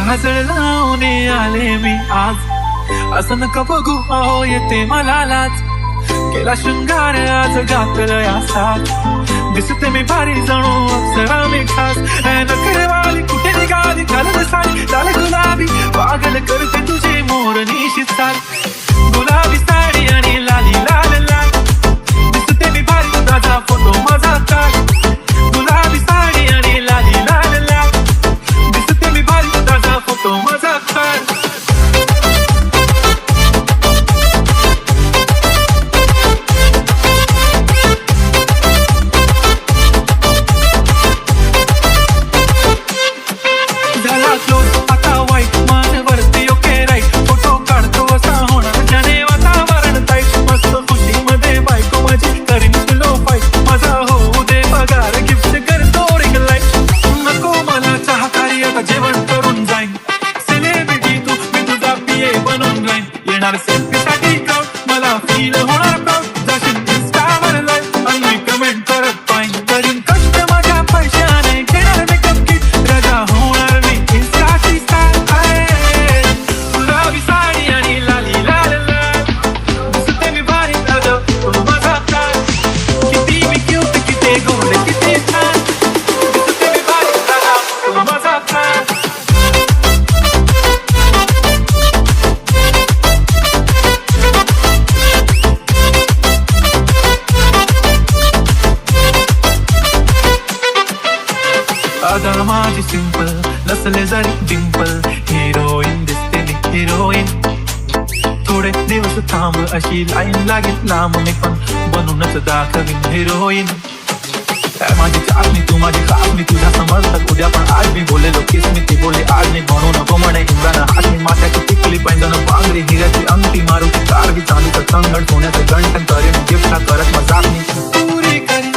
काजळ लावून आले मी आज, असं नका बघू अहो येते मला लाज. केला शृंगार आज घातलं या साथ, दिसते मी भारी जणू अप्सरा मी खास. नखरेवाली कुठे निघाली घालत साडी लाल गुलाबी, पागल करते तुझे मोरनीशी चाल. गुलाबी साडी आणि लाली लाल लाल, दिसते मी भारी ताजा फोटो माझा काढ. गुलाबी साडी आणि लाली लाल लाल, दिसते मी भारी ताजा फोटो माझा काढ. माझी सिंपल नसले जरी डिंपल, हिरोईन दिसते मी हिरोईन. थोडे दिवस थांब अशी लाईन लागेल लांब, मी पण बनूनच दाखवीन हिरोईन. माझी चाचणी तू माझी कापणी, तुझ्या समजतात उद्या पण आज मी बोलेलो किस मी ती बोलली आज मी म्हणू नको म्हणे इंद्रानं हात. माथ्याची टिकली पैंजण पांगरी हिऱ्याची अंगठी मारुती कारवी चालू तर संगण सोन्याचं गंठन करेन गिफ्टला करत मजाक मी पुरी करी.